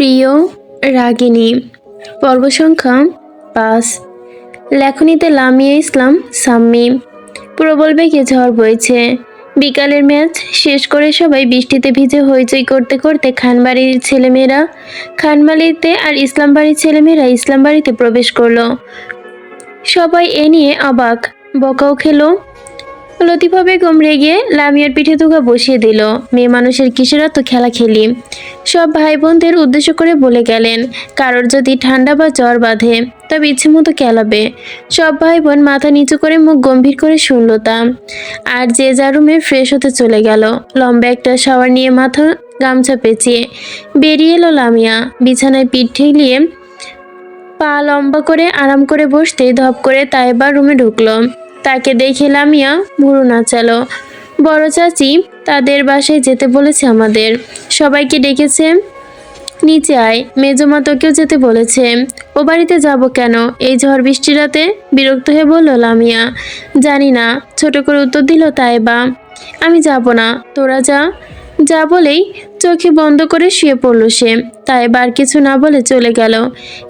প্রিয় রাগিনী পর্ব সংখ্যা ৫। লেখনীতে লামিয়া ইসলাম সাম্মী। প্রবল বেগে ঝড় বইছে। বিকালের ম্যাচ শেষ করে সবাই বৃষ্টিতে ভিজে হইচই করতে করতে খানবাড়ির ছেলেমেয়েরা খানবাড়িতে আর ইসলামবাড়ির ছেলেমেয়েরা ইসলামবাড়িতে প্রবেশ করলো। সবাই এ নিয়ে অবাক, বকাও খেলো। লতিফা বেগম রেগে লামিয়ার পিঠে তুগা বসিয়ে দিল। মেয়ে মানুষের কিসের তো খেলা খেলি। সব ভাই বোনদের উদ্দেশ্য করে বলে গেলেন, কারোর যদি ঠান্ডা বা জ্বর বাঁধে তবে ইচ্ছে মতো খেলাবে। সব ভাই বোন মাথা নিচু করে মুখ গম্ভীর করে শুনল তা। আর যে যার রুমে ফ্রেশ হতে চলে গেল। লম্বা একটা শাওয়ার নিয়ে মাথা গামছা পেঁচিয়ে বেরিয়ে এলো লামিয়া। বিছানায় পিঠ ঠেলিয়ে পা লম্বা করে আরাম করে বসতে ধপ করে তাইবার রুমে ঢুকলো। তাকে দেখে লামিয়া ভুরু নাচালো। বড় চাচি তাদের বাসায় যেতে বলেছে আমাদের। সবাইকে ডেকেছে, নিচে আয়। মেজমা তোকেও যেতে বলেছে। ও বাড়িতে যাব কেন এই ঝড় বৃষ্টির রাতে? বিরক্ত হয়ে বলল লামিয়া। জানি না, ছোট করে উত্তর দিল তাইবা। আমি যাব না, তোরা যা। যা বলেই চোখে বন্ধ করে শুয়ে পড়ল সে। তাইবা আর কিছু না বলে চলে গেল।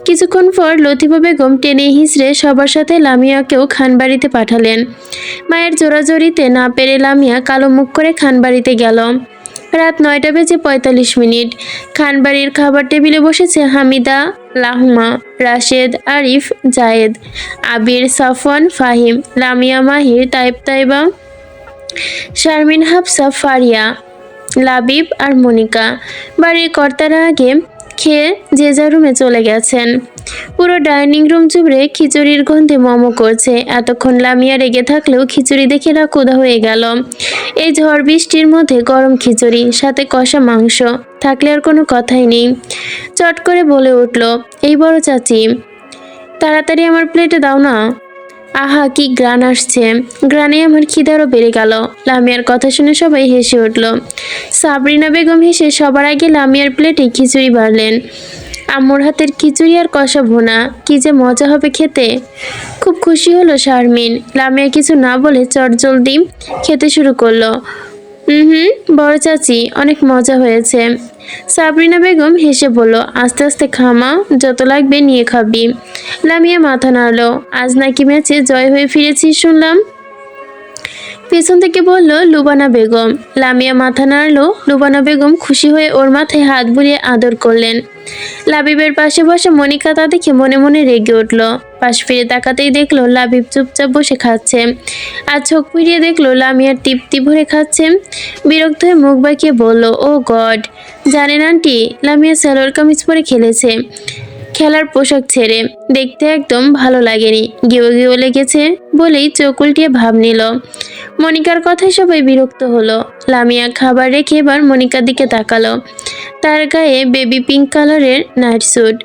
কিছুক্ষণ পর লতিফা বেগম টেনে হিঁচড়ে সবার সাথে লামিয়াকেও খানবাড়িতে পাঠালেন। মায়ের জোরাজোরিতে না পেরে লামিয়া কালো মুখ করে খানবাড়িতে গেল। রাত ৯:৪৫। খানবাড়ির খাবার টেবিলে বসেছে হামিদা, লাহমা, রাশেদ, আরিফ, জায়েদ, আবির, সাফওয়ান, ফাহিম, লামিয়া, মাহির, তাইবা, শারমিন, হাফসা, ফারিয়া, লাবিব আর মনিকা। বাড়ির কর্তারা আগে খেয়ে যে যার রুমে চলে গেছেন। পুরো ডাইনিং রুম চুবড়ে খিচুড়ির গন্ধে মমো করছে। এতক্ষণ লামিয়া রেগে থাকলেও খিচুড়ি দেখে না ক্ষুধা হয়ে গেল। এই ঝড় বৃষ্টির মধ্যে গরম খিচুড়ি, সাথে কষা মাংস থাকলে আর কোনো কথাই নেই। চট করে বলে উঠল, এই বড় চাচি, তাড়াতাড়ি আমার প্লেটে দাও না। আহা, কি গ্রান আসছে! গ্রানে আমার খিদারও বেড়ে গেল। লামিয়ার কথা শুনে সবাই হেসে উঠল। সাবরিনা বেগম হেসে সবার আগে লামিয়ার প্লেটে খিচুড়ি বাড়লেন। আম্মুর হাতের খিচুড়ি আর কষা ভুনা, কি যে মজা হবে খেতে। খুব খুশি হলো শারমিন। লামিয়া কিছু না বলে চটজলদি খেতে শুরু করলো। বড় চাচি, অনেক মজা হয়েছে। সাবরিনা বেগম হেসে বলল, আস্তে আস্তে খামা, যত লাগবে নিয়ে খাবি। লামিয়া মাথা নাড়ল। আজ নাকি ম্যাচে জয় হয়ে ফিরেছিস শুনলাম। পেছন থেকে বলল লুবানা বেগম। লামিয়া মাথা নাড়ল। লুবানা বেগম খুশি হয়ে ওর মাথায় হাত বুলিয়ে আদর করলেন। লাবিবের পাশে বসে মনিকা তা দেখে মনে মনে রেগে উঠল। পাশ ফিরে তাকাতেই দেখলো লাবিব চুপচাপ বসে খাচ্ছে। আর চোখ ফিরিয়ে দেখলো লামিয়ার তৃপ্তি ভরে খাচ্ছে। বিরক্ত হয়ে মুখ বাঁকিয়ে বলল, ও গড! জানেন আন্টি, লামিয়া সালোয়ার কামিজ পরে খেলেছে। খেলার পোশাক ছেড়ে দেখতে একদম ভালো লাগেনি, গিয়েও গিয়েও লেগেছে বলেই চোখ উল্টিয়ে ভাব নিল। মনিকার কথায় সবাই বিরক্ত হলো। লামিয়া খাবার রেখে এবার মনিকার দিকে তাকালো। তার গায়ে বেবি পিঙ্ক কালারের নাইট স্যুট।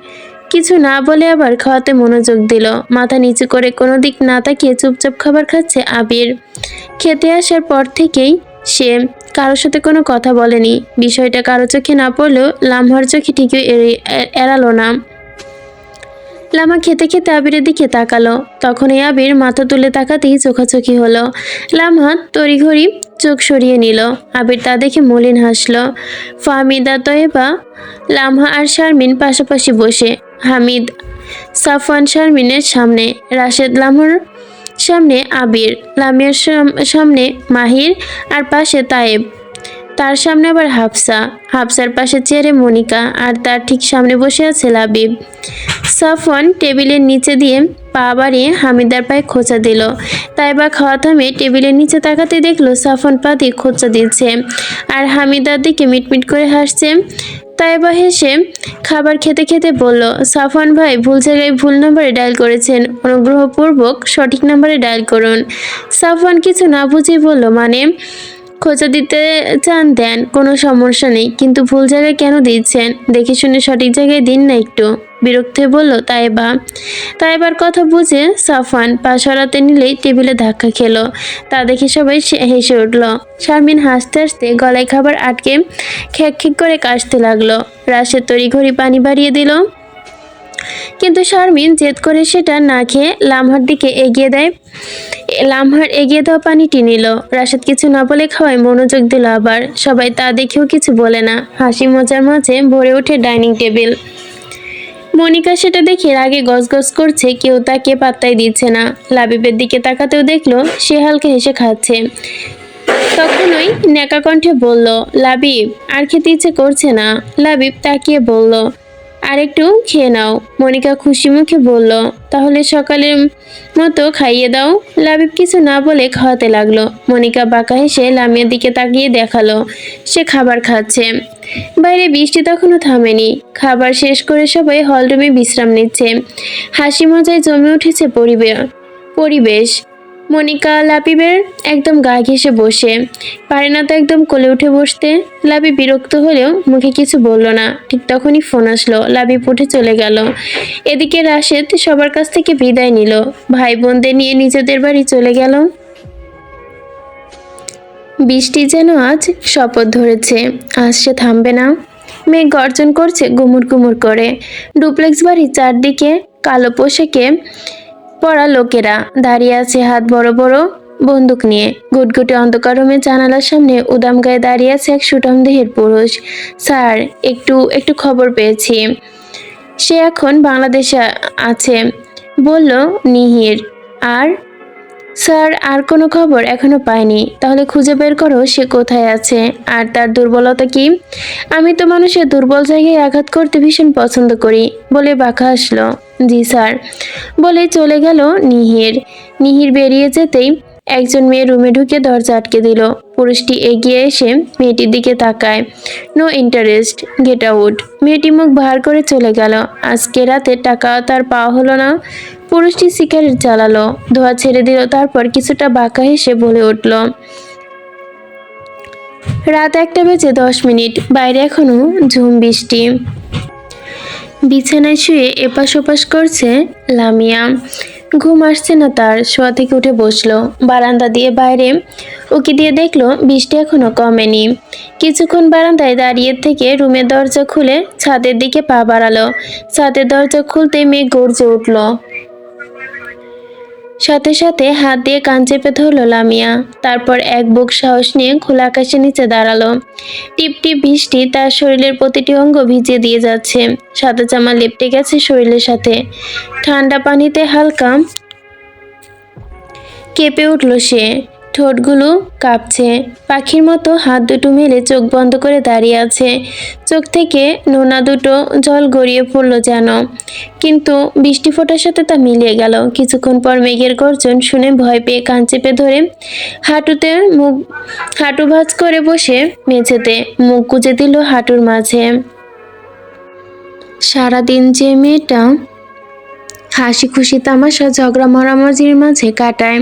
কিছু না বলে আবার খাওয়াতে মনোযোগ দিল। মাথা নিচু করে কোনো দিক না তাকিয়ে চুপচাপ খাবার খাচ্ছে আবির। খেতে আসার পর থেকেই সে কারোর সাথে কোনো কথা বলেনি। বিষয়টা কারো চোখে না পড়লেও লামহার চোখে ঠিকই এড়ালো না। লামা খেতে খেতে আবিরের দিকে তাকালো। তখনই আবির মাথা তুলে তাকাতেই চোখাচোখি হলো। লামহা তড়িঘড়ি চোখ সরিয়ে নিল। আবির তা দেখে মলিন হাসলো। ফাহমিদা, তয়েবা, লামহা আর শারমিন পাশাপাশি বসে। হামিদ, সাফওয়ান শারমিনের সামনে, রাশেদ লামহার সামনে আবির, লামিয়ার সামনে মাহির আর পাশে তায়েব। তার সামনে আবার হাফসা, হাফসার পাশে চেয়ারে মনিকা, আর তার ঠিক সামনে বসে আছে লাবিব। সাফওয়ান টেবিলের নিচে দিয়ে পা বাড়িয়ে হামিদার পায়ে খোঁচা দিল। তাইবা খাওয়া থামে টেবিলের নিচে তাকাতে দেখলো সাফওয়ান পা দিয়ে খোঁচা দিচ্ছে আর হামিদার দিকে মিটমিট করে হাসছে। তাইবা হেসে খাবার খেতে খেতে বলল, সাফওয়ান ভাই, ভুল জায়গায় ভুল নাম্বারে ডায়াল করেছেন, অনুগ্রহপূর্বক সঠিক নাম্বারে ডায়াল করুন। সাফওয়ান কিছু না বুঝেই বলল, মানে? খোঁচা দিতে চান দেন, কোনো সমস্যা নেই, কিন্তু ভুল জায়গায় কেন দিচ্ছেন? দেখে শুনে সঠিক জায়গায় দিন না একটু। বিরক্ত হয়ে বলল তাইবা। তাইবার কথা বুঝে সাফওয়ান পা সরাতে নিলেই টেবিলে ধাক্কা খেলো। তা দেখে সবাই হেসে উঠল। শারমিন হাসতে হাসতে গলায় খাবার আটকে খ্যাক খ্যাক করে কাশতে লাগলো। রাশেদ তড়িঘড়ি পানি বাড়িয়ে দিল, কিন্তু শারমিন জেদ করে সেটা না খেয়ে লামহার দিকে এগিয়ে দেয়। লামহার এগিয়ে দেওয়া পানিটি নিল। রাশেদ কিছু না বলে খাওয়ায় মনোযোগ দিল। আবার সবাই তা দেখেও কিছু বলে না। হাসি মজার মাঝে ভরে ওঠে ডাইনিং টেবিল। মনিকা সেটা দেখে রাগে গজগজ করছে, কেউ তাকে পাত্তাই দিচ্ছে না। লাবিবের দিকে তাকাতেও দেখলো সে হালকা হেসে খাচ্ছে। তখনই নেকা কণ্ঠে বলল, লাবিব, আর খেতে ইচ্ছে করছে না? লাবিব তাকিয়ে বলল, আর একটু খেয়ে নাও। মনিকা খুশি মুখে বলল, তাহলে সকালের মতো খাইয়ে দাও। লাবিব কিছু না বলে খাওয়াতে লাগলো। মনিকা বাঁকা হেসে লামিয়ার দিকে তাকিয়ে দেখালো সে খাবার খাচ্ছে। বাইরে বৃষ্টি তখনও থামেনি। খাবার শেষ করে সবাই হলরুমে বিশ্রাম নিচ্ছে। হাসি মজায় জমে উঠেছে পরিবেশ। মনিকা লাবিবের একদম গা ঘেঁষে বসে, পারে না তো একদম কোলে উঠে বসতে। লাবিব বিরক্ত হলেও মুখে কিছু বলল না। ঠিক তখনই ফোন আসলো। লাবিব উঠে চলে গেল। এদিকে রাশেদ সবার কাছ থেকে বিদায় নিল। ভাই বোনদের নিয়ে নিজেদের বাড়ি চলে গেল। বৃষ্টি যেন আজ শপথ ধরেছে, আজ সে থামবে না। মেঘ গর্জন করছে গুমুর গুমুর করে। ডুপ্লেক্স বাড়ির চারদিকে কালো পোশাকে পড়া লোকেরা দাঁড়িয়ে আছে হাত বড় বড় বন্দুক নিয়ে। গুটগুটে অন্ধকার রুমের জানালার সামনে উদাম গায়ে দাঁড়িয়ে আছে এক সুঠাম দেহের পুরুষ। স্যার, একটু একটু খবর পেয়েছি। সে এখন বাংলাদেশে আছে, বলল নিহির। আর স্যার, আর কোনো খবর এখনো পাইনি। তাহলে খুঁজে বের করো সে কোথায় আছে আর তার দুর্বলতা কি। আমি তো মানুষের দুর্বল জায়গায় আঘাত করতে ভীষণ পছন্দ করি, বলে বাঁকা হাসলো। জি স্যার, বলে চলে গেল নিহির। নিহির বেরিয়ে যেতেই একজন মেয়ে রুমে ঢুকে দরজা আটকে দিল। পুরুষটি এগিয়ে এসে মেয়েটির দিকে তাকায়। No interest, get out. মেয়েটি মুখ ভার করে চলে গেল। আজকে রাতে টাকা তার পাওয়া হলো না। পুরুষটি সিগারেট জ্বালালো, ধোঁয়া ছেড়ে দিল, তারপর কিছুটা বাঁকা হেসে বলে উঠল, রাত 1:10। বাইরে এখনো ঝুম বৃষ্টি। বিছানায় শুয়ে এপাশ ওপাশ করছে লামিয়া। ঘুম আসছে না তার। শোয়া থেকে উঠে বসলো। বারান্দা দিয়ে বাইরে উকি দিয়ে দেখলো বৃষ্টি এখনো কমেনি। কিছুক্ষণ বারান্দায় দাঁড়িয়ে থেকে রুমের দরজা খুলে ছাদের দিকে পা বাড়ালো। ছাদের দরজা খুলতেই মেঘ গর্জে উঠল। সাথে সাথে হাত দিয়ে কান চেপে ধরলো লামিয়া। তারপর এক বুক সাহস নিয়ে খোলা আকাশের নিচে দাঁড়ালো। টিপ টিপ বৃষ্টি তার শরীরের প্রতিটি অঙ্গ ভিজিয়ে দিয়ে যাচ্ছে। সাদা জামা লেপটে গেছে শরীরের সাথে। ঠান্ডা পানিতে হালকা কেঁপে উঠল সে। ঠোঁটগুলো কাঁপছে। পাখির মতো হাত দুটো মেলে চোখ বন্ধ করে দাঁড়িয়ে আছে। চোখ থেকে নোনা দুটো জল গড়িয়ে পড়ল যেন। কিন্তু বৃষ্টি ফোঁটার সাথে তা মিলিয়ে গেল। কিছুক্ষণ পর মেঘের গর্জন শুনে ভয় পেয়ে কান চেপে ধরে হাঁটু ভাঁজ করে বসে মেঝেতে মুখ গুজে দিল হাঁটুর মাঝে। সারাদিন যে মেয়েটা হাসি খুশি তামাশা ঝগড়া মারামারির মাঝে কাটায়,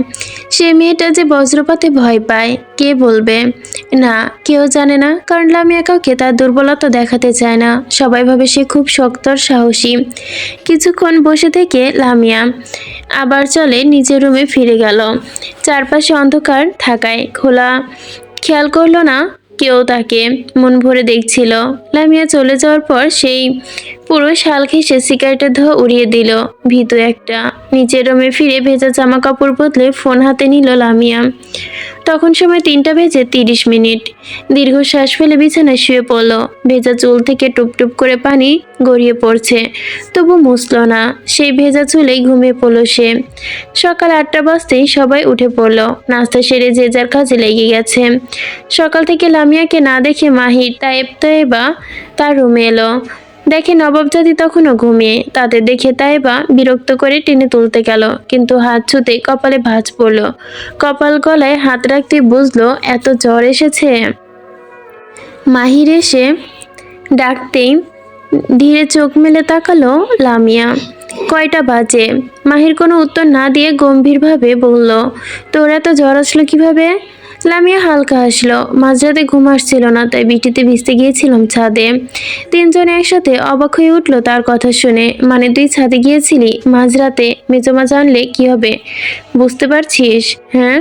সে মেয়েটা যে বজ্রপাতে ভয় পায়, কে বলবে? না, কেউ জানে না, কারণ লামিয়া কাউকে তার দুর্বলতা দেখাতে চায় না। সবাই ভাবে সে খুব শক্ত আর সাহসী। কিছুক্ষণ বসে থেকে লামিয়া আবার চলে নিজের রুমে ফিরে গেল। চারপাশে অন্ধকার থাকায় খেয়াল করলো না কেউ তাকে। মন ভরে দেখছিল। লামিয়া চলে যাওয়ার পর সেই পুরুষ হালকা হেসে সিগারেটের ধোঁয়া উড়িয়ে দিল। ভীতু একটা। নিচের রুমে ফিরে ভেজা জামা কাপড় বদলে ফোন হাতে নিল লামিয়া। তখন সময় 3:30। দীর্ঘশ্বাস ফেলে বিছানায় শুয়ে পড়ল। ভেজা চুল থেকে টুপটুপ করে পানি গড়িয়ে পড়ছে, তবু মুছল না। সেই ভেজা চুলেই ঘুমিয়ে পড়ল সে। সকাল 8টা বাজতেই সবাই উঠে পড়ল। নাস্তা সেরে যে যার কাজে লেগে গেছে। সকাল থেকে লামিয়াকে না দেখে মাহির তায়েবা তার রুমে এলো। দেখে নবাবজাদি তখনও ঘুমিয়ে। তাদের দেখে তায়েবা বিরক্ত করে টেনে তুলতে গেল, কিন্তু হাত ছুঁতে কপালে ভাঁজ পড়ল। কপাল গলায় হাত রাখতে বুঝলো এত জ্বর এসেছে। মাহির এসে ডাকতেই ধীরে চোখ মেলে তাকালো লামিয়া। কয়টা বাজে? মাহির কোনো উত্তর না দিয়ে গম্ভীরভাবে বলল, তোর এত জ্বর আসলো কিভাবে? লামিয়া হালকা হাসলো। মাঝরাতে ঘুম আসছিল না, তাই বৃষ্টিতে ভিজতে গিয়েছিলাম ছাদে। তিনজনে একসাথে অবাক হয়ে উঠল তার কথা শুনে। মানে তুই ছাদে গিয়েছিলি মাঝরাতে? মেজমা জানলে কি হবে বুঝতে পারছিস? হ্যাঁ।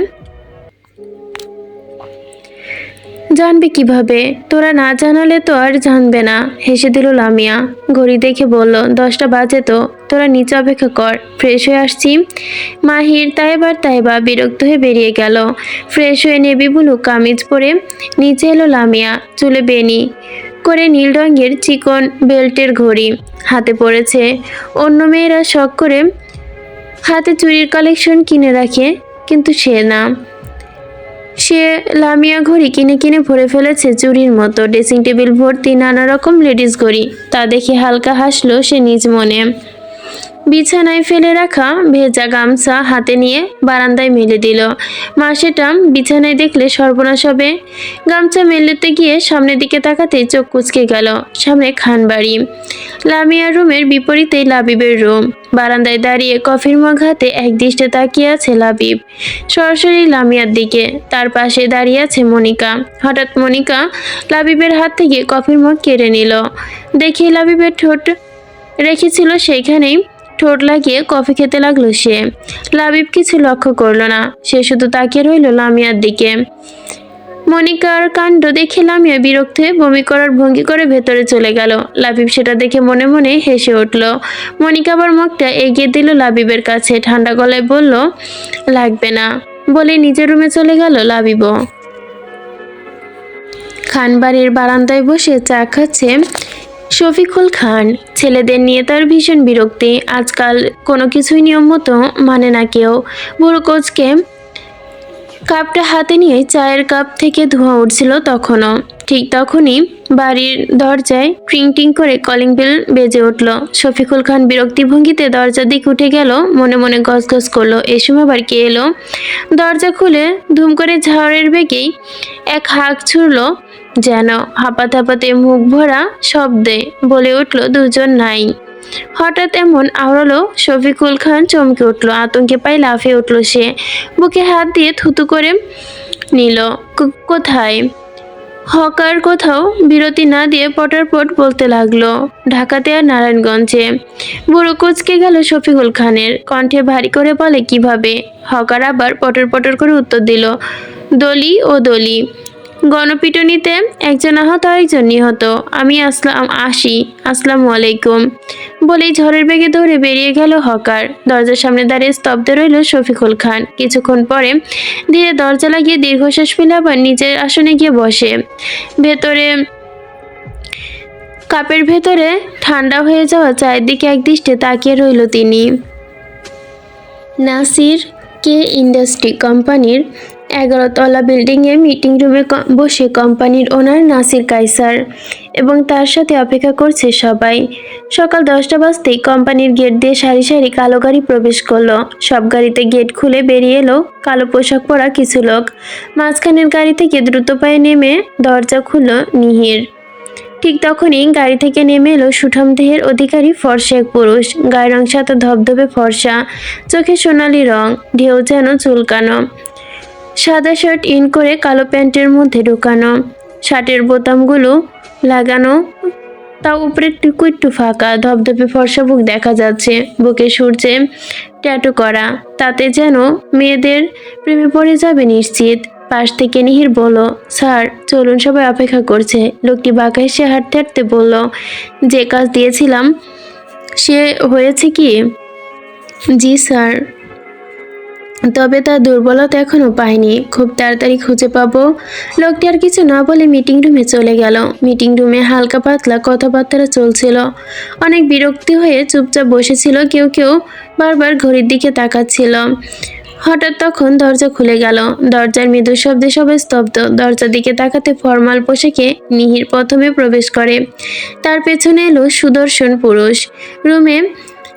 জানবে কিভাবে? তোরা না জানালে তো আর জানবে না, হেসে দিল লামিয়া। ঘড়ি দেখে বলল, 10টা বাজে তো, তোরা নিচে অপেক্ষা কর, ফ্রেশ হয়ে আসছি। মাহির, তাইবা বিরক্ত হয়ে বেরিয়ে গেল। ফ্রেশ হয়ে নেভি ব্লু কামিজ পরে নিচে এলো লামিয়া। চুলে বেনি করে নীল রঙের চিকন বেল্টের ঘড়ি হাতে পড়েছে। অন্য মেয়েরা শখ করে হাতে চুড়ির কালেকশন কিনে রাখে, কিন্তু সে না। সে লামিয়া ঘড়ি কিনে কিনে ভরে ফেলেছে চুরির মতো। ড্রেসিং টেবিল ভর্তি নানা রকম লেডিস ঘড়ি। তা দেখে হালকা হাসলো সে নিজ মনে। বিছানায় ফেলে রাখা ভেজা গামছা হাতে নিয়ে বারান্দায় মেলে দিল। মা সেটা বিছানায় দেখলে সর্বনাশ হবে। গামছা মেলতে গিয়ে সামনের দিকে তাকাতেই চোখ কুঁচকে গেল। সামনে খানবাড়ি। লামিয়ার রুমের বিপরীতেই লাবিবের রুম। বারান্দায় দাঁড়িয়ে কফির মগ হাতে একদৃষ্টে তাকিয়ে আছে লাবিব, সরাসরি লামিয়ার দিকে। তার পাশে দাঁড়িয়ে আছে মনিকা। হঠাৎ মনিকা লাবিবের হাত থেকে কফির মগ কেড়ে নিল। দেখে লাবিবের ঠোঁট রেখেছিল সেইখানেই ঠোঁট লাগিয়ে কফি খেতে লাগলো সে। লাবিব কিছু লক্ষ্য করলো না, সে শুধু তাকিয়ে রইল লামিয়ার দিকে। মনিকার কাণ্ড দেখে লামিয়া বিরক্ত হয়ে বমি করার ভঙ্গি করে ভেতরে চলে গেল। লাবিব সেটা দেখে মনে মনে হেসে উঠল। মনিকা আবার মুখটা এগিয়ে দিল লাবিবের কাছে, ঠান্ডা গলায় বলল, লাগবে না, বলে নিজের রুমে চলে গেল লাবিবও। খানবাড়ির বারান্দায় বসে চা খাচ্ছে শফিকুল খান। ছেলেদের নিয়ে তার ভীষণ বিরক্তি। আজকাল কোনো কিছুই নিয়ম মতো মানে না কেউ। বুড়ো কোচকে কাপটা হাতে নিয়ে চায়ের কাপ থেকে ধোঁয়া উঠছিল তখনও। ঠিক তখনই বাড়ির দরজায় ট্রিং টিং করে কলিং বেল বেজে উঠল। শফিকুল খান বিরক্তি ভঙ্গিতে দরজার দিকে উঠে গেল, মনে মনে গজগজ করলো, এ সময় আবার কে এলো? দরজা খুলে ধুম করে ঝড়ের বেগেই এক হাঁক ছুড়ল, যেন হাঁপাতে হাঁপাতে মুখ ভরা শব্দে বলে উঠল, দুজন নাই। হঠাৎ এমন আওড়ালো শফিকুল খান চমকে উঠল, আতঙ্কে পায়ে লাফিয়ে উঠল সে। বুকে হাত দিয়ে থুতু করে নিল। কোথায়? হকার কোথাও বিরতি না দিয়ে পটারপট বলতে লাগলো, ঢাকাতে আর নারায়ণগঞ্জে। বুড়ো কুঁচকে গেল শফিকুল খানের, কণ্ঠে ভারী করে বলে, কিভাবে? হকার আবার পটর পটর করে উত্তর দিল, দলি ও দলি। গণপিটুনিতে একজন আহত আরেকজন নিহত। আমি আসি, আসসালামু আলাইকুম বলেই ঝড়ের বেগে দৌড়ে বেরিয়ে গেল হকার। দরজার সামনে দাঁড়িয়ে স্তব্ধ রইল শফিকুল খান। কিছুক্ষণ পরে ধীরে দরজা লাগিয়ে দীর্ঘশ্বাস ফেলে আবার নিজের আসনে গিয়ে বসে। কাপের ভেতরে ঠান্ডা হয়ে যাওয়া চায়ের দিকে একদৃষ্টে তাকিয়ে রইল তিনি। নাসির কে ইন্ডাস্ট্রি কোম্পানির 11তলা বিল্ডিংয়ে মিটিং রুমে বসে কোম্পানির ওনার নাসির কায়সার এবং তার সাথে অপেক্ষা করছে সবাই। সকাল 10টা বাজতেই কোম্পানির গেট দিয়ে সারি সারি কালো গাড়ি প্রবেশ করলো। সব গাড়িতে গেট খুলে বেরিয়ে এলো কালো পোশাক পরা কিছু লোক। মাঝখানের গাড়ি থেকে দ্রুত পায়ে নেমে দরজা খুলল নিহির। ঠিক তখনই গাড়ি থেকে নেমে এলো সুঠাম দেহের অধিকারী ফর্সা এক পুরুষ। গায়ের রং সাদা ধবধবে ফর্সা, চোখে সোনালি রং, ঢেউ যেন চুলকানো। সাদা শার্ট ইন করে কালো প্যান্টের মধ্যে ঢোকানো, শার্টের বোতামগুলো লাগানো, তাও উপরে টুকু একটু ফাঁকা। ধবধবে ফর্সা বুক দেখা যাচ্ছে, বুকে সূর্যে ট্যাটু করা, তাতে যেন মেয়েদের প্রেমে পড়ে যাবে নিশ্চিত। পাশ থেকে নিহির বলল, স্যার চলুন, সবাই অপেক্ষা করছে। লোকটি বাঁকা এসে হাঁটতে হাঁটতে বলল, যে কাজ দিয়েছিলাম সে হয়েছে কি? জি স্যার, তবে তার দুর্বলতা এখনো পাইনি, খুব তাড়াতাড়ি খুঁজে পাবো। লোকটি আর কিছু না বলে মিটিং রুমে চলে গেল। মিটিং রুমে হালকা পাতলা কথাবার্তা চলছিল। অনেক বিরক্তি হয়ে চুপচাপ বসেছিল, কেউ কেউ বারবার ঘড়ির দিকে তাকাচ্ছিল। হঠাৎ তখন দরজা খুলে গেল। দরজার মৃদু শব্দে সবাই স্তব্ধ। দরজার দিকে তাকাতে ফরমাল পোশাকে নিহির প্রথমে প্রবেশ করে। তার পেছনে এলো সুদর্শন পুরুষ। রুমে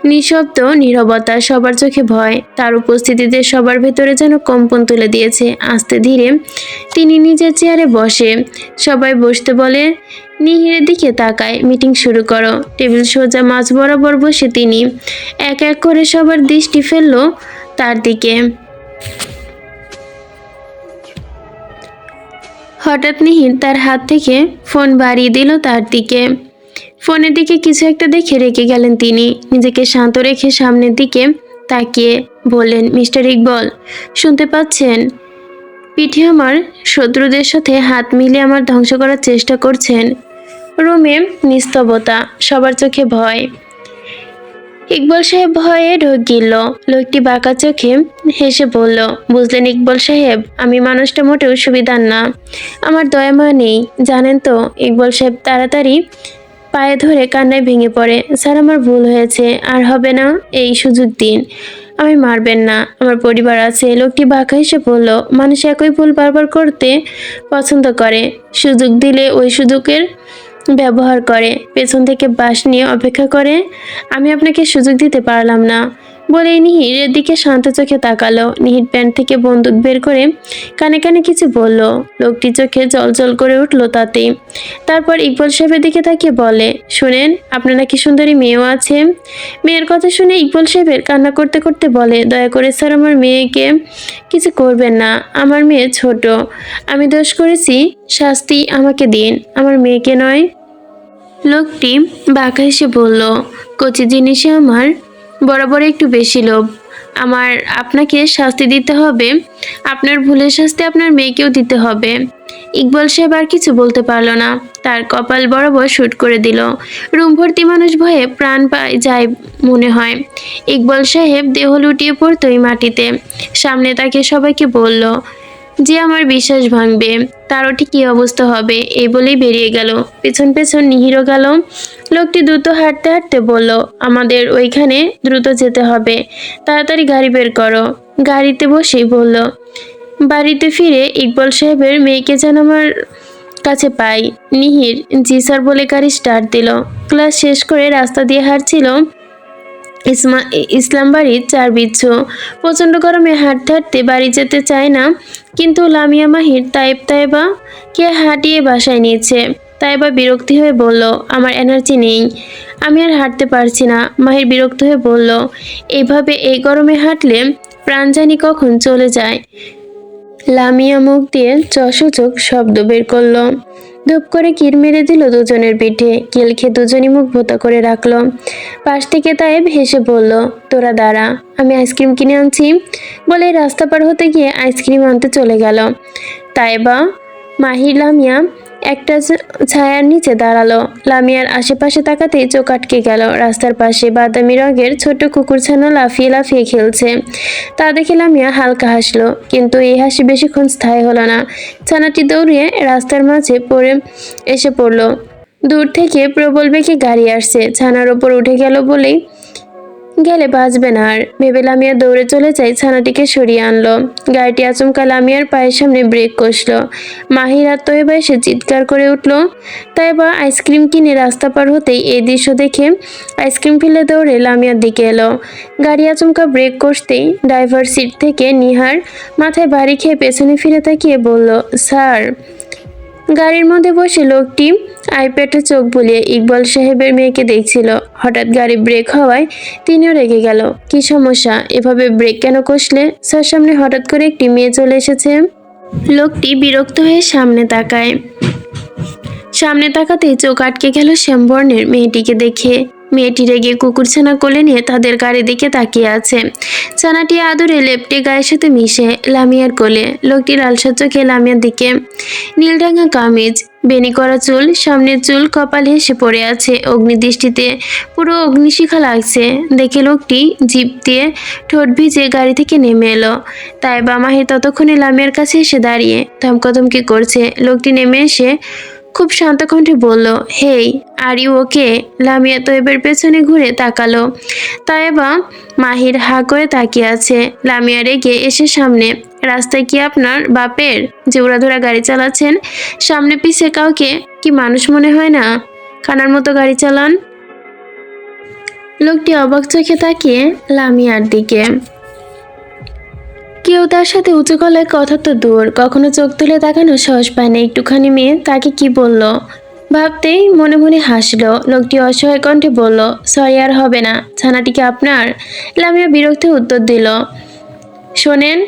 নিঃশব্দ নীরবতা, সবার চোখে ভয়। তার উপস্থিতিতে সবার ভেতরে যেন কম্পন তুলে দিয়েছে। আস্তে ধীরে তিনি নিজের চেয়ারে বসে। সবাই বসতে বলে, নিহিরের দিকে তাকায়, মিটিং শুরু করো। টেবিল সোজা মাঝ বরাবর বসে তিনি এক এক করে সবার দৃষ্টি ফেলল তার দিকে। হঠাৎ নিহির তার হাত থেকে ফোন বাড়িয়ে দিল তার দিকে। ফোনের দিকে কিছু একটা দেখে রেগে গেলেন তিনি। নিজেকে শান্ত রেখে সামনের দিকে তাকিয়ে বললেন, মিস্টার ইকবল শুনতে পাচ্ছেন? পিঠে আমার শত্রুদের সাথে হাত মিলিয়ে আমার ধ্বংস করার চেষ্টা করছেন। রুমে নিস্তবতা, সবার চোখে ভয়। ইকবল সাহেব ভয়ে ঢোক গিলল। লোকটি বাঁকা চোখে হেসে বলল, বুঝলেন ইকবল সাহেব, আমি মানুষটা মোটেও সুবিধার না, আমার দয়াময় নেই, জানেন তো। ইকবল সাহেব তাড়াতাড়ি পায়ে ধরে কান্নায় ভেঙে পড়ে। স্যার, আমার ভুল হয়েছে, আর হবে না, এই সুযোগ দিন, আমি মারবেন না, আমার পরিবার আছে। লোকটি বাঁকা হেসে বলল, মানুষ একই ভুল বারবার করতে পছন্দ করে, সুযোগ দিলে ওই সুযোগের ব্যবহার করে, পেছন থেকে বাঁশ নিয়ে অপেক্ষা করে। আমি আপনাকে সুযোগ দিতে পারলাম না। বলেই নিহিরের দিকে শান্ত চোখে তাকালো। নিহির প্যান্ট থেকে বন্দুক বের করে কানে কানে কিছু বলল। লোকটি চোখে জল করে উঠল তাতেই। তারপর ইকবল সাহেবের দিকে তাকিয়ে বলে, শুনেন, আপনার নাকি সুন্দরী মেয়েও আছে। মেয়ের কথা শুনে ইকবল সাহেবের কান্না করতে করতে বলে, দয়া করে স্যার, আমার মেয়েকে কিছু করবেন না, আমার মেয়ে ছোট, আমি দোষ করেছি, শাস্তি আমাকে দিন, আমার মেয়েকে নয়। লোকটি বাঁকা হেসে বলল, কচি জিনিসে আমার বরাবর একটু বেশি লোভ, আমার আপনাকে শাস্তি দিতে হবে, আপনার ভুলের শাস্তি আপনার মেয়েকেও দিতে হবে। ইকবাল সাহেব আর কিছু বলতে পারল না, তার কপাল বরাবর শুট করে দিল। রুম ভর্তি মানুষ ভয়ে প্রাণ পায় যায় মনে হয়। ইকবাল সাহেব দেহ লুটিয়ে পড়তই মাটিতে। সামনে তাকে সবাইকে বলল, যে আমার বিশ্বাস ভাঙবে তারও ঠিক কী অবস্থা হবে, এই বলেই বেরিয়ে গেল। পেছন পেছন নিহিরও গেল। লোকটি দ্রুত হাঁটতে হাঁটতে বলল, আমাদের ওইখানে দ্রুত যেতে হবে, তাড়াতাড়ি গাড়ি বের করো। গাড়িতে বসেই বলল, বাড়িতে ফিরে ইকবাল সাহেবের মেয়েকে যেন আমার কাছে পাই। নিহির জি স্যার বলে গাড়ি স্টার্ট দিল। ক্লাস শেষ করে রাস্তা দিয়ে হাঁটছিল ইসলাম বাড়ির চার বিচ্ছু। প্রচণ্ড গরমে হাঁটতে হাঁটতে বাড়ি যেতে চায় না, কিন্তু লামিয়া মাহির তাইবা কে হাঁটিয়ে বাসায় নিয়েছে। তাইবা বিরক্তি হয়ে বলল, আমার এনার্জি নেই, আমি আর হাঁটতে পারছি না। মাহির বিরক্ত হয়ে বলল, এইভাবে এই গরমে হাঁটলে প্রাণ জানি কখন চলে যায়। লামিয়া মুখ দিয়ে চসূচক শব্দ বের করলো। ধূপ করে কিল মেরে দিল দুজনের পিঠে। কিল খেয়ে দুজনই মুখ ভোতা করে রাখলো। পাশ থেকে তায়েব হেসে বলল, তোরা দাঁড়া, আমি আইসক্রিম কিনে আনছি। বলে রাস্তা পার হতে গিয়ে আইসক্রিম আনতে চলে গেল। তাইবা, মাহির, লামিয়া একটা ছায়ার নিচে দাঁড়ালো। লামিয়ার আশেপাশে তাকাতেই চোখ আটকে গেল। রাস্তার পাশে বাদামি রঙের ছোট কুকুরছানা লাফিয়ে লাফিয়ে খেলছে। তা দেখে লামিয়া হালকা হাসলো, কিন্তু এই হাসি বেশিক্ষণ স্থায়ী হলো না। ছানাটি দৌড়িয়ে রাস্তার মাঝে এসে পড়লো। দূর থেকে প্রবল বেগে গাড়ি আসছে, ছানার ওপর উঠে গেল বলেই গেলে বাঁচবে না আর ভেবে লামিয়া দৌড়ে চলে যায়, ছানাটিকে সরিয়ে আনলো। গাড়িটি আচমকা লামিয়ার পায়ের সামনে ব্রেক কষলো। মাহির আর তৈবা এসে চিৎকার করে উঠলো। তাইবা আইসক্রিম কিনে রাস্তা পার হতেই এই দৃশ্য দেখে আইসক্রিম ফেলে দৌড়ে লামিয়ার দিকে এলো। গাড়ি আচমকা ব্রেক কষতেই ড্রাইভার সিট থেকে নিহার মাথায় বাড়ি খেয়ে পেছনে ফিরে তাকিয়ে বলল, স্যার। গাড়ির মধ্যে বসে লোকটি আইপ্যাডে চোখ বুলিয়ে ইকবাল সাহেবের মেয়েকে দেখছিল। হঠাৎ গাড়ি ব্রেক হওয়ায় তিনিও রেগে গেল। কি সমস্যা, এভাবে ব্রেক কেন কষলে? স্যার, সামনে হঠাৎ করে একটি মেয়ে চলে এসেছে। লোকটি বিরক্ত হয়ে সামনে তাকাতেই চোখ আটকে গেল শ্যামবর্ণের মেয়েটিকে দেখে। মেয়েটি রেগে কুকুরছানা কোলে নিয়ে তাদের গাড়ির দিকে তাকিয়ে আছে। ছানাটি আদরে লেপ্টে গায়ের সাথে মিশে লামিয়ার কোলে। লোকটি লালসা চোখে লামিয়ার দিকে। নীলডাঙ্গা কামিজ, বেনি করা চুল, সামনের চুল কপাল হেসে পড়ে আছে অগ্নিদৃষ্টিতে, পুরো অগ্নিশিখা লাগছে। দেখে লোকটি জিভ দিয়ে ঠোঁট ভিজে গাড়ি থেকে নেমে এলো। তাই বামাহে ততক্ষণে লামিয়ার কাছে এসে দাঁড়িয়ে ধমকাধমকি করছে। লোকটি নেমে এসে খুব শান্ত কণ্ঠে বলল, হেই, আর ইউ ওকে? লামিয়া তৈবের পেছনে ঘুরে তাকালো। তাইবা মাহির হা করে তাকিয়ে আছে। লামিয়া রেগে এসে সামনে, রাস্তায় কি আপনার বাপের যে উড়াধুরা গাড়ি চালাচ্ছেন? সামনে পিছে কাউকে কি মানুষ মনে হয় না? কানার মতো গাড়ি চালান। লোকটি অবাক চোখে তাকিয়ে লামিয়ার দিকে। কেউ তার সাথে উঁচু গলায় কথা তো দূর, কখনো চোখ তুলে তাকানো সাহস পায় না। একটুখানি মেয়ে তাকে কি বলল ভাবতেই মনে মনে হাসলো। লোকটি অসহায় কণ্ঠে বলল, সরি, আর হবে না। ছানাটিকে আপনার? লামিয়া বিরক্তি উত্তর দিল, শোনেন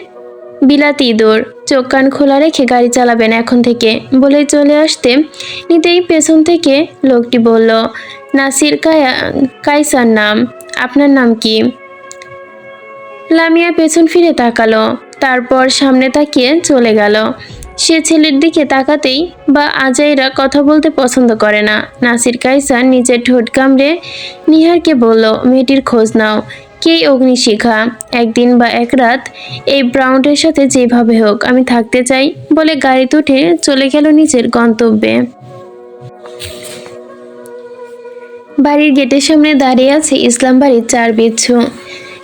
বিলাতি ইঁদুর, চোখ কান খোলা রেখে গাড়ি চালাবেন এখন থেকে। বলেই চলে আসতে নিতেই পেছন থেকে লোকটি বলল, নাসির কাইসার নাম, আপনার নাম কি? লামিয়া পেছন ফিরে তাকালো। তারপর সামনে তাকিয়ে চলে গেল। সে ছেলের দিকে তাকাতেই বা আজাইরা কথা বলতে পছন্দ করে না। নাসির কায়সার নিজের ঠোঁট কামড়ে নিহারকে বলল, মেয়েটির খোঁজ নাও। কে অগ্নিশিখা? একদিন বা এক রাত এই ব্রাউনের সাথে যেভাবে হোক আমি থাকতে চাই বলে গাড়িতে উঠে চলে গেল নিজের গন্তব্যে। বাড়ির গেটের সামনে দাঁড়িয়ে আছে ইসলাম বাড়ির 4 বিচ্ছু।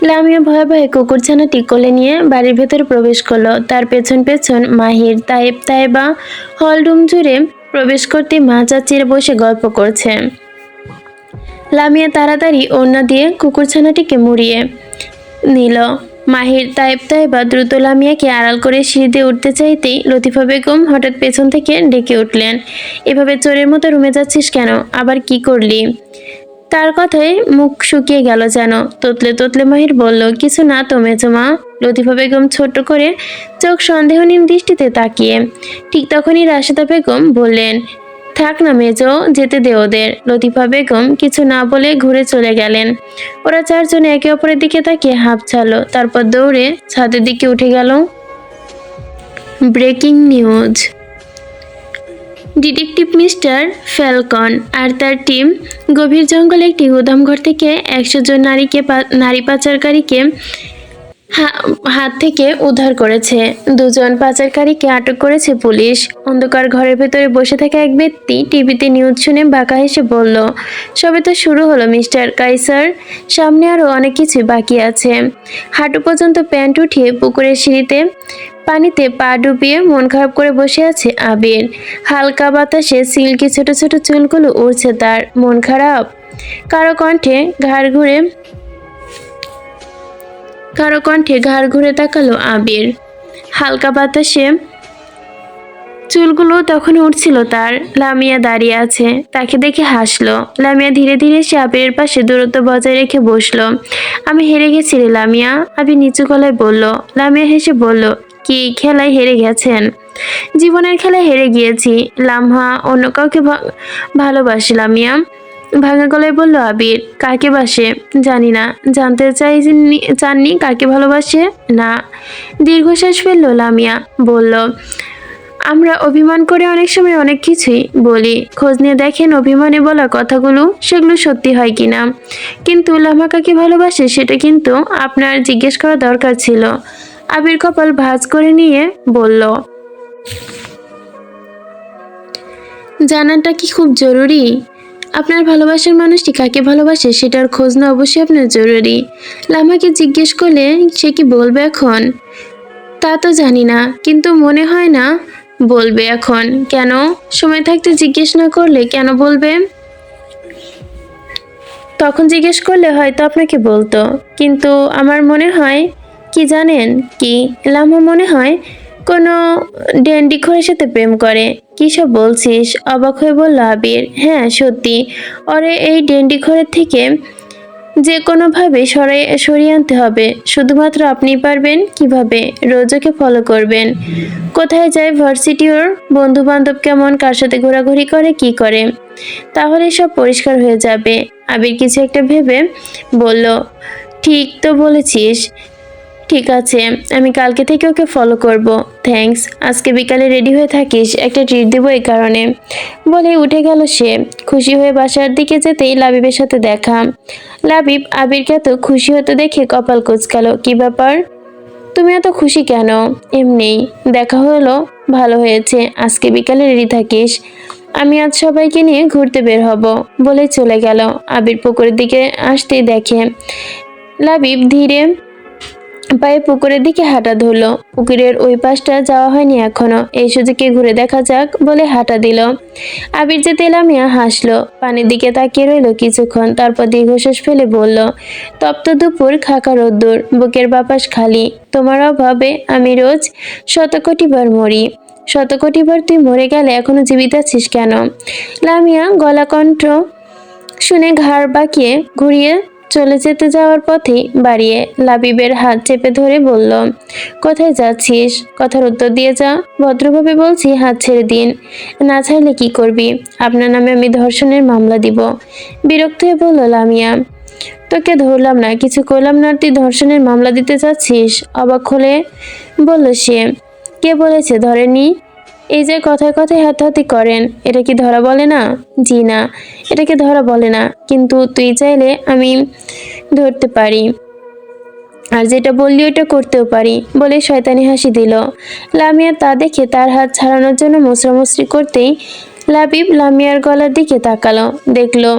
লামিয়া ভয়ে ভয়ে কুকুরছানাটি কোলে নিয়ে বাড়ির ভেতরে প্রবেশ করলো। তার পেছন পেছন মাহির, তায়েব, তায়েবা হলরুম জুড়ে প্রবেশ করতে মা চাচিরা বসে গল্প করছে। লামিয়া তাড়াতাড়ি ওড়না দিয়ে কুকুরছানাটিকে মুড়িয়ে নিল। মাহির, তায়েব, তায়েবা দ্রুত লামিয়াকে আড়াল করে সিঁড়ি দিয়ে উঠতে চাইতেই লতিফা বেগম হঠাৎ পেছন থেকে ডেকে উঠলেন, এভাবে চোরের মতো রুমে যাচ্ছিস কেন? আবার কি করলি? তার কথায় মুখ শুকিয়ে গেল যেন। তোতলে তোতলে মাহির বলল, কিছু না তো মেজমা। লতিফা বেগম ছোট্ট করে চোখ সন্দেহহীন দৃষ্টিতে তাকিয়ে। ঠিক তখনই রাশেদা বেগম বললেন, থাক না মেজো, যেতে দে ওদের। লতিফা বেগম কিছু না বলে ঘুরে চলে গেলেন। ওরা 4 জন একে অপরের দিকে তাকিয়ে হাঁপ ছাড়ল, তারপর দৌড়ে ছাদের দিকে উঠে গেল। Breaking news. Detective mister Falcon আর তার টিম গভীর জঙ্গলে একটি গুদামঘর থেকে 100 জন নারী পাচারকারীকে হাত থেকে উদ্ধার করেছে। 2 জন পাচারকারীকে আটক করেছে পুলিশ। অন্ধকার ঘরের ভেতরে বসে থাকা এক ব্যক্তি টিভিতে নিউজ শুনে বাঁকা হেসে বলল, সবে তো শুরু হলো মিস্টার কাইসার, সামনে আরো অনেক কিছু বাকি আছে। হাঁটু পর্যন্ত প্যান্ট উঠিয়ে পুকুরের সিঁড়িতে পানিতে পা ডুবিয়ে মন খারাপ করে বসে আছে আবির। হালকা বাতাসে সিল্কি ছোট ছোট চুলগুলো উড়ছে তার। মন খারাপ? কারো কণ্ঠে ঘাড় ঘুরে তাকালো আবির। হালকা বাতাসে চুলগুলো তখন উঠছিল তার। লামিয়া দাঁড়িয়ে আছে, তাকে দেখে হাসলো। লামিয়া ধীরে ধীরে এসে আবিরের পাশে দূরত্ব বজায় রেখে বসলো। আমি হেরে গেছি রে লামিয়া, আবির নিচু গলায় বলল। লামিয়া হেসে বলল, কি খেলায় হেরে গেছেন? জীবনের খেলায় হেরে গিয়েছি লামহা, অন্য কাউকে ভালোবাসি লামিয়া, ভাঙা গলায় বলল আবির। কাকে বাসে? জানি না। জানতে চাননি কাকে ভালোবাসে? না। দীর্ঘশ্বাস ফেলল লামিয়া, বলল, আমরা অভিমান করে অনেক সময় অনেক কিছুই বলি। খোঁজ নিয়ে দেখেন অভিমানে বলা কথাগুলো সেগুলো সত্যি হয় কিনা। কিন্তু লামা কাকে ভালোবাসে সেটা কিন্তু আপনার জিজ্ঞেস করা দরকার ছিল। আবির কপাল ভাঁজ করে নিয়ে বলল, জানাটা কি খুব জরুরি? আপনার ভালোবাসার মানুষটি কাকে ভালোবাসে সেটার খোঁজ না অবশ্যই আপনার জরুরি। লামাকে জিজ্ঞেস করলে সে কি বলবে এখন? তা তো জানি না, কিন্তু মনে হয় না বলবে এখন। কেন? সময় থাকতে জিজ্ঞেস না করলে কেন বলবে? তখন জিজ্ঞেস করলে হয়তো আপনাকে বলতো। কিন্তু আমার মনে হয় কি জানেন কি লামা, মনে হয় কোনো ড্যান্ডিখোরের সাথে প্রেম করে। কী সব বলছিস? অবাক হয়ে বলল আবির। হ্যাঁ সত্যি, ওরে এই ড্যান্ডিখোরের থেকে যে কোনোভাবে সরিয়ে আনতে হবে। শুধুমাত্র আপনি পারবেন। কিভাবে? রোজ ওকে ফলো করবেন। কোথায় যায়, ভার্সিটি, ওর বন্ধু বান্ধব কেমন, কার সাথে ঘোরাঘুরি করে, কি করে, তাহলে সব পরিষ্কার হয়ে যাবে। আবির কিছু একটা ভেবে বলল, ঠিক তো বলেছিস। ঠিক আছে, আমি কালকে থেকে ওকে ফলো করব। থ্যাঙ্কস। আজকে বিকালে রেডি হয়ে থাকিস, একটা ট্রিট দেবো এই কারণে। বলে উঠে গেল সে। খুশি হয়ে বাসার দিকে যেতেই লাবিবের সাথে দেখা। লাবিব আবিরকে এত খুশি হতে দেখে কপাল কুঁচকালো। কি ব্যাপার, তুমি এত খুশি কেন? এমনিই। দেখা হলো, ভালো হয়েছে। আজকে বিকালে রেডি থাকিস, আমি আজ সবাইকে নিয়ে ঘুরতে বের হব। বলে চলে গেল। আবির পুকুরের দিকে আসতেই দেখে লাবিব ধীরে পায়ে পুকুরের দিকে হাঁটা ধরলো। পুকুরের ওই পাশটা যাওয়া হয়নি এখনো, এই সুযোগে ঘুরে দেখা যাক বলে হাঁটা দিল। আবির যেতে লামিয়া হাসলো, পানির দিকে তাকিয়ে রইল কিছুক্ষণ, তারপর দীর্ঘশ্বাস ফেলে বলল, তপ্ত দুপুর, খাকা রোদ্দুর, বুকের বাপাস খালি, তোমার অভাবে আমি রোজ শতকোটিবার মরি। শতকোটিবার তুই মরে গেলে এখনো জীবিত আছিস কেন? লামিয়া গলা কণ্ঠ শুনে ঘাড় বাঁকিয়ে ঘুরিয়ে চলে যাওয়ার পথে বাড়িয়ে লাবিবের হাত চেপে ধরে বলল, কোথায় যাচ্ছিস? কথার উত্তর দিয়ে যা। ভদ্রভাবে বলছি, হাত ছেড়ে দিন। না ছাড়লে কি করবি? আপনার নামে আমি ধর্ষণের মামলা দিব। বিরক্ত হয়ে বলল লামিয়া। তোকে ধরলাম না, কিছু করলাম না, তুই ধর্ষণের মামলা দিতে চাচ্ছিস? অবাক হলে বলল সে। কে বলেছে ধরেনি? এই যে কথায় কথায় হাতাহাতি করেন, এটা কি ধরা বলে না? জি না, এটাকে ধরা বলে না, কিন্তু তুই চাইলে আমি ধরতে পারি, আর যেটা বললি ওটা করতেও পারি বলে শয়তানি হাসি দিল। লামিয়া তা দেখে তার হাত ছাড়ানোর জন্য মুচড়ামুচড়ি করতেই লাবিব লামিয়ার গলার দিকে তাকালো, দেখলো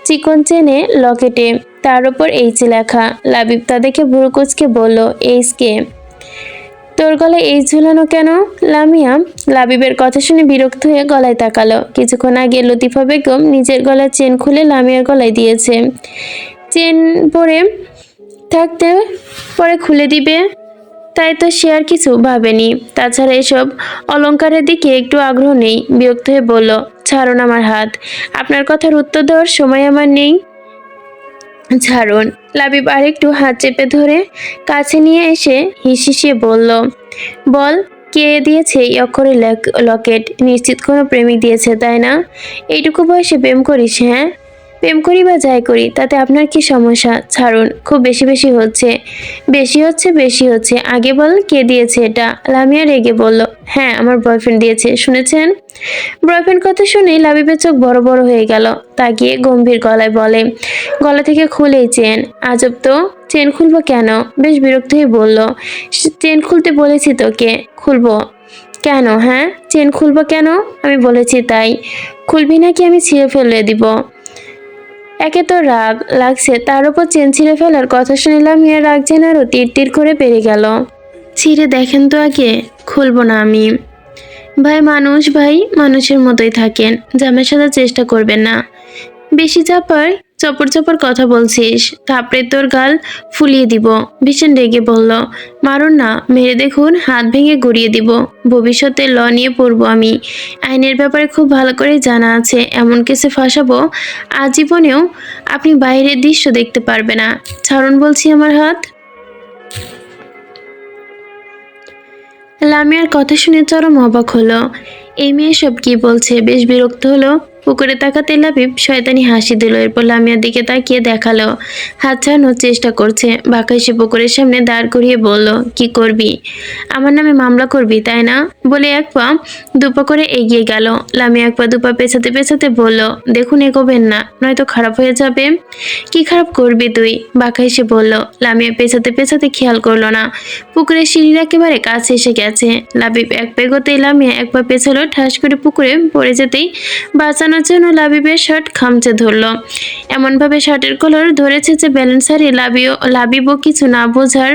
চিকন চেনে লকেটে তার উপর এইচ লেখা। লাবিব তা দেখে ভুরু কুচকে বলল, এইচ কে? তোর গলায় এই ঝুলানো কেন? লামিয়া লাবিবের কথা শুনে বিরক্ত হয়ে গলায় তাকালো। কিছুক্ষণ আগে লতিফা বেগম নিজের গলার চেন খুলে লামিয়ার গলায় দিয়েছে। চেন পরে থাকতে পরে খুলে দিবে, তাই তো সে আর কিছু ভাবেনি। তাছাড়া এসব অলংকারের দিকে একটু আগ্রহ নেই। বিরক্ত হয়ে বলল, ছাড়ুন আমার হাত, আপনার কথার উত্তর দেওয়ার সময় আমার নেই। ছাড়ুন। লাবিব আরেকটু হাত চেপে ধরে কাছে নিয়ে এসে হিসিয়ে বলল, বল, কে দিয়েছে এই অক্ষরে লকেট? নিশ্চিত কোনো প্রেমিক দিয়েছে, তাই না? এইটুকু বয়সে প্রেম করিস? হ্যাঁ, প্রেম করি বা যাই করি তাতে আপনার কি সমস্যা? ছাড়ুন, খুব বেশি বেশি হচ্ছে। বেশি হচ্ছে, আগে বল কে দিয়েছে এটা? লামিয়া রেগে বলল, হ্যাঁ, আমার বয়ফ্রেন্ড দিয়েছে, শুনেছেন? বয়ফ্রেন্ড কথা শুনে লাবিবের চোখ বড় বড় হয়ে গেল। তাকিয়ে গম্ভীর গলায় বলে, গলা থেকে খুলেই চেন। আজব তো, চেন খুলবো কেন? বেশ বিরক্ত হয়ে বলল, চেন খুলতে বলেছি তোকে, খুলবো কেন? হ্যাঁ, চেন খুলবো কেন? আমি বলেছি তাই। খুলবি নাকি আমি ছিঁড়ে ফেলে দিব? একে তো রাগ লাগছে, তার উপর চেন ছিঁড়ে ফেলার কথা শুনে লামিয়ার রাগ যেন আরো তীর তীর করে বেড়ে গেল। ছিঁড়ে দেখেন তো আগে। খুলবো না আমি। ভাই মানুষ, ভাই মানুষের মতোই থাকেন, জামের সাথে চেষ্টা করবেন না। বেশি চপর চপর কথা বলছিস, থাপড়ে তোর গাল ফুলিয়ে দিব। ভীষণ রেগে বলল, মারুন না, মেরে দেখুন, হাত ভেঙে গড়িয়ে দিব। ভবিষ্যতে ল নিয়ে পড়বো আমি, আইনের ব্যাপারে খুব ভালো করে জানা আছে। এমন কেসে ফাঁসাবো আজীবনেও আপনি বাইরের দৃশ্য দেখতে পারবে না। ছাড়ুন বলছি আমার হাত। লামিয়ার কথা শুনে চরম অবাক হলো। এই মেয়ে সব কি বলছে? বেশ বিরক্ত হলো। পুকুরে তাকাতে লাবিব শয়তানি হাসি দিল, এরপর লামিয়ার দিকে তাকিয়ে দেখালো হাত ছাড়ানোর চেষ্টা করছে। বাঁকা এসে পুকুরের সামনে দাঁড় করিয়ে বলল, কি করবি? আমার নামে মামলা করবি তাই না? বলে এক পা দুপা করে এগিয়ে গেল। লামিয়া এক পা দুপা পেছাতে পেছাতে বলল, দেখুন এগোবেন না, নয়তো খারাপ হয়ে যাবে। কি খারাপ করবি তুই? বাঁকা এসে বলল। লামিয়া পেছাতে পেছাতে খেয়াল করলো না পুকুরের সিঁড়ির একেবারে কাছে এসে গেছে। লাবিব এক পা এগোতেই লামিয়া এক পা পেছালো, ঠাস করে পুকুরে পড়ে যেতেই বাঁচানোর জন্য লাবিবের শার্ট খামচে ধরল। এমনভাবে শার্টের কলার ধরেছে যে ব্যালেন্স হারিয়ে লাবিবও কিছু না বোঝার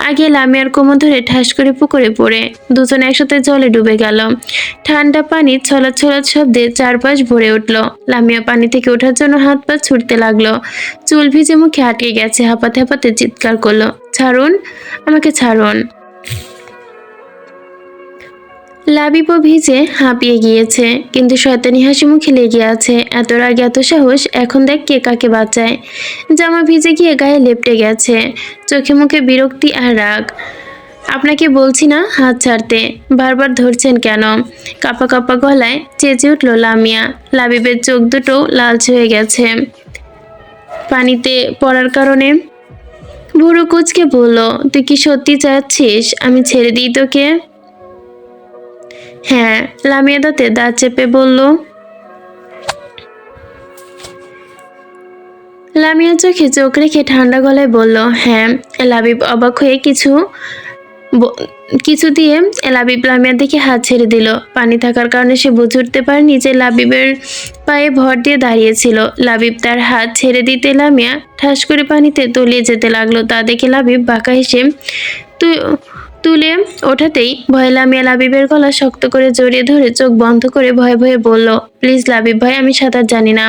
আগে লামিয়ার কোমর ধরে ঠাস করে পুকুরে পড়ে দুজন একসাথে জলে ডুবে গেল। ঠান্ডা পানি ছলাৎ ছলাৎ শব্দে চারপাশ ভরে উঠল। লামিয়া পানি থেকে ওঠার জন্য হাত পা ছুটতে লাগলো। চুল ভিজে মুখে আটকে গেছে, হাঁপাতে হাঁপাতে চিৎকার করলো, ছাড়ুন, আমাকে ছাড়ুন। লাবিবও ভিজে হাঁপিয়ে গিয়েছে, কিন্তু শয়তানি হাসি মুখে লেগে আছে। এত রাগ এত সাহস, এখন দেখ কে কাকে বাঁচায়। জামা ভিজে গিয়ে গায়ে লেপটে গেছে, চোখে মুখে বিরক্তি আর রাগ। আপনাকে বলছি না হাত ছাড়তে, বারবার ধরছেন কেন? কাঁপা কাঁপা গলায় চেঁচে উঠল লামিয়া। লাবিবের চোখ দুটো লালচে হয়ে গেছে পানিতে পড়ার কারণে। বুড়ো কুচকে বলল, তুই কি সত্যি চাচ্ছিস আমি ছেড়ে দিই তোকে? হ্যাঁ, লামিয়া দাঁতে দাঁত চেপে বলল। লামিয়া চোখে চোখ রেখে ঠান্ডা গলায় বলল, হ্যাঁ। লাবিব অবাক হয়ে কিছু দিয়ে লাবিব লামিয়ার দিকে হাত ছেড়ে দিল। পানি থাকার কারণে সে বুঝে উঠতে পারেনি যে লাবিবের পায়ে ভর দিয়ে দাঁড়িয়েছিল। লাবিব তার হাত ছেড়ে দিতে লামিয়া ঠাস করে পানিতে তলিয়ে যেতে লাগলো। তা দেখে লাবিব বাঁকা হেসে তুলে ওঠাতেই ভয়ে লামিয়া লাবিবের গলা শক্ত করে জড়িয়ে ধরে চোখ বন্ধ করে ভয়ে ভয়ে বলল, প্লিজ লাবিব ভাই, আমি সাঁতার জানি না,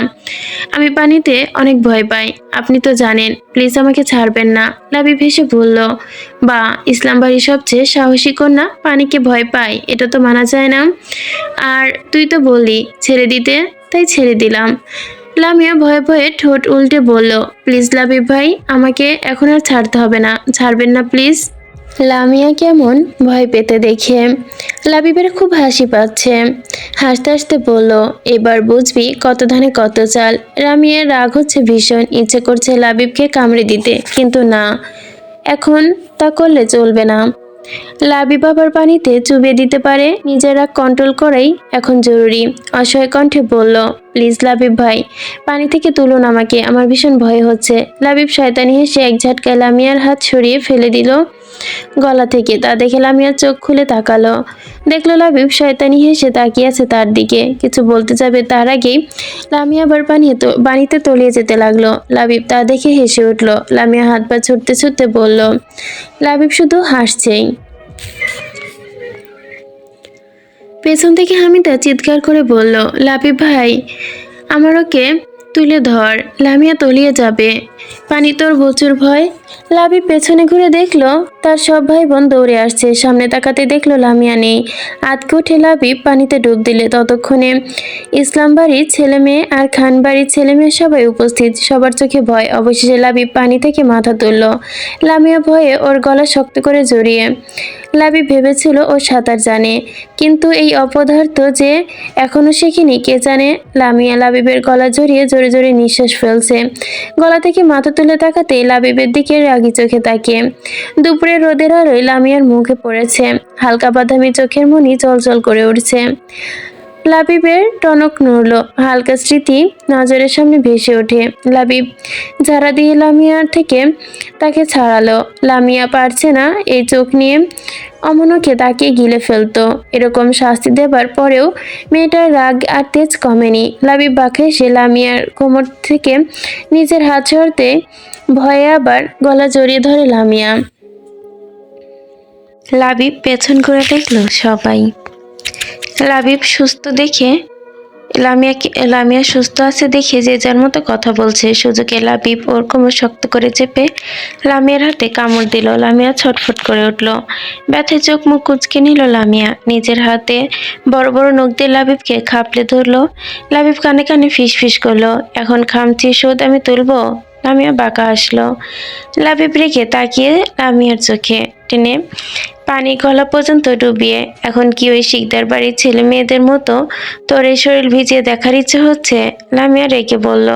আমি পানিতে অনেক ভয় পাই, আপনি তো জানেন, প্লিজ আমাকে ছাড়বেন না। লাবিব হেসে বলল, বা ইসলাম বাড়ির সবচেয়ে সাহসী কন্যা পানিকে ভয় পায়, এটা তো মানা যায় না। আর তুই তো বললি ছেড়ে দিতে, তাই ছেড়ে দিলাম। লামিয়া ভয়ে ভয়ে ঠোঁট উল্টে বলল, প্লিজ লাবিব ভাই, আমাকে এখন আর ছাড়তে হবে না, ছাড়বেন না প্লিজ। লামিয়া কেমন ভয় পেতে দেখে লাবিবের খুব হাসি পাচ্ছে। হাসতে হাসতে বলল, এবার বুঝবি কত ধানে কত চাল। লামিয়ার রাগ হচ্ছে ভীষণ, ইচ্ছে করছে লাবিবকে কামড়ে দিতে, কিন্তু না, এখন তা করলে চলবে না। লাবিব আবার পানিতে চুবিয়ে দিতে পারে, নিজের রাগ কন্ট্রোল করাই এখন জরুরি। অসহায় কণ্ঠে বলল, প্লিজ লাবিব ভাই, পানি থেকে তুলুন আমাকে, আমার ভীষণ ভয় হচ্ছে। লাবিব শয়তানি হেসে এক ঝটকায় লামিয়ার হাত সরিয়ে ফেলে দিল গলা থেকে। তা দেখে লামিয়া চোখ খুলে তাকালো, দেখলো লাবিব শয়তানি হেসে তাকিয়ে আছে তার দিকে। কিছু বলতে যাবে তার আগেই লামিয়া আবার পানিতে তলিয়ে যেতে লাগলো। লাবিব তা দেখে হেসে উঠল। লামিয়া হাত পা ছুটতে ছুটতে বলল, লাবিব শুধু হাসছেই। পেছন থেকে হামিদা চিৎকার করে বলল, লাবিব ভাই, আমার ওকে তুলে ধর, লামিয়া তলিয়ে যাবে। পানি তোর প্রচুর ভয়। লাবিব পেছনে ঘুরে দেখলো তার সব ভাই বোন দৌড়ে আসছে। সামনে তাকাতে দেখলো লামিয়া নেই। আতকে উঠে লাবিব পানিতে ডুব দিলে ততক্ষণে ইসলাম বাড়ির ছেলে মেয়ে আর খান বাড়ির ছেলে মেয়ে সবাই উপস্থিত। সবার চোখে ভয়। অবশেষে লাবিব পানি থেকে মাথা তুলল। লামিয়া ভয়ে ওর গলা শক্ত করে জড়িয়ে। লাবিব ভেবেছিল ও সাঁতার জানে, কিন্তু এই অপদার্থ যে এখনো শেখেনি কে জানে। লামিয়া লাবিবের গলা জড়িয়ে জোরে জোরে নিঃশ্বাস ফেলছে। গলা থেকে মাথা তুলে তাকাতেই লাবিবের দিকে রাগি চোখে তাকিয়ে দুপুরের রোদের আলোয় লামিয়ার মুখে পড়েছে। হালকা বাদামি চোখের মনি চলচল করে উঠছে। লাবিবের টনক নড়ল, হালকা স্মৃতি নজরের সামনে ভেসে ওঠে। লাবিব ঝাড়া দিয়ে লামিয়ার থেকে তাকে ছাড়ালো। লামিয়া পারছে না এই চোখ নিয়ে অমনকে তাকে গিলে ফেলতো। এরকম শাস্তি দেবার পরেও মেয়েটার রাগ আর তেজ কমেনি। লাবিব বাঁকা এসে লামিয়ার কোমর থেকে নিজের হাত সরতে ভয়ে আবার গলা জড়িয়ে ধরে লামিয়া। লাবিব পেছন ঘুরে দেখলো সবাই। লাবিব সুস্থ দেখে লামিয়া সুস্থ আছে দেখে যে যার মতো কথা বলছে। সুযোগে লাবিব ওর কোমর শক্ত করে চেপে লামিয়ার হাতে কামড় দিল। লামিয়া ছটফট করে উঠল। ব্যথায় চোখ মুখ কুঁচকে নিল লামিয়া। নিজের হাতে বড় বড় নখ দিয়ে লাবিবকে খাপলে ধরলো। লাবিব কানে কানে ফিস ফিস করলো, এখন খামচি শোধ আমি তুলবো। লামিয়া বাঁকা আসলো। লাবিব রেখে তাকিয়ে লামিয়ার চোখে টেনে পানি গলা পর্যন্ত ডুবিয়ে, এখন কি ওই শিকদার বাড়ির ছেলে মেয়েদের মতো তোর এই শরীর ভিজিয়ে দেখার ইচ্ছে হচ্ছে? লামিয়া রেগে বলল,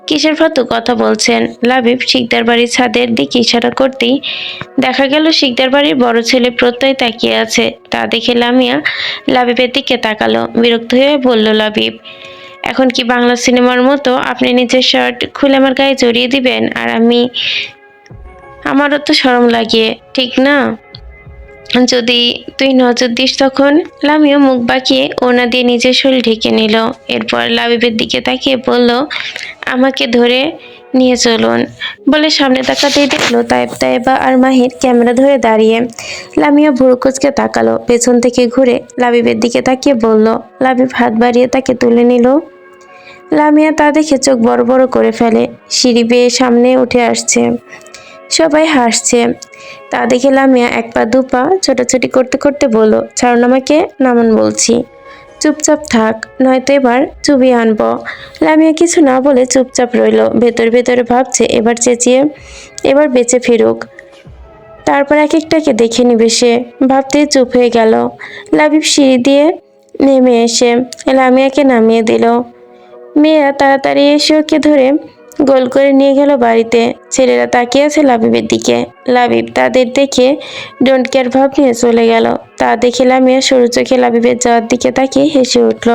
কিসের ফালতু কথা বলছেন? লাবিব শিকদার বাড়ির ছাদের দিকে ইশারা করতেই দেখা গেল শিকদার বাড়ির বড় ছেলে প্রত্যয় তাকিয়ে আছে। তা দেখে লামিয়া লাবিবের দিকে তাকালো। বিরক্ত হয়ে বলল, লাবিব, এখন কি বাংলা সিনেমার মতো আপনি নিজের শার্ট খুলে আমার গায়ে জড়িয়ে দিবেন? আর আমারও তো শরম লাগে, ঠিক না? যদি তুই নজর দিস তখন। লামিয়া মুখ বাঁকিয়ে ওনা দিয়ে নিজের শরীর ঢেকে নিল। এরপর লাবিবের দিকে তাকিয়ে বলল, আমাকে ধরে নিয়ে চলুন। বলে সামনে তাকাতেই দেখলো তায়েবা আর মাহির ক্যামেরা ধরে দাঁড়িয়ে। লামিয়া ভুরু কুঁচকে তাকালো, পেছন থেকে ঘুরে লাবিবের দিকে তাকিয়ে বলল। লাবিব হাত বাড়িয়ে তাকে তুলে নিল। লামিয়া তা দেখে চোখ বড় বড় করে ফেলে। সিঁড়ি বেয়ে সামনে উঠে আসছে। সবাই হাসছে। তা দেখে লামিয়া এক পা দু পা ছোটাছুটি করতে করতে বলল, ছাড়ুন আমাকে, নামান বলছি। চুপচাপ থাক, নয়তো এবার চুবিয়ে আনবো। লামিয়া কিছু না বলে চুপচাপ রইল। ভেতরে ভেতরে ভাবছে এবার বেঁচে ফিরুক, তারপর এক একটাকে দেখে নিবে সে। ভাবতে চুপ হয়ে গেল। লাবিব সিঁড়ি দিয়ে নেমে এসে লামিয়াকে নামিয়ে দিল। মেয়েরা তাড়াতাড়ি এসে ওকে ধরে গোল করে নিয়ে গেল বাড়িতে। ছেলেরা তাকিয়ে আছে লাবিবের দিকে। লাবিব তাদের দেখে ডোন্ট কেয়ার ভাব নিয়ে চলে গেল। তা দেখে লামিয়া সরু চোখে লাবিবের যাওয়ার দিকে তাকিয়ে হেসে উঠল।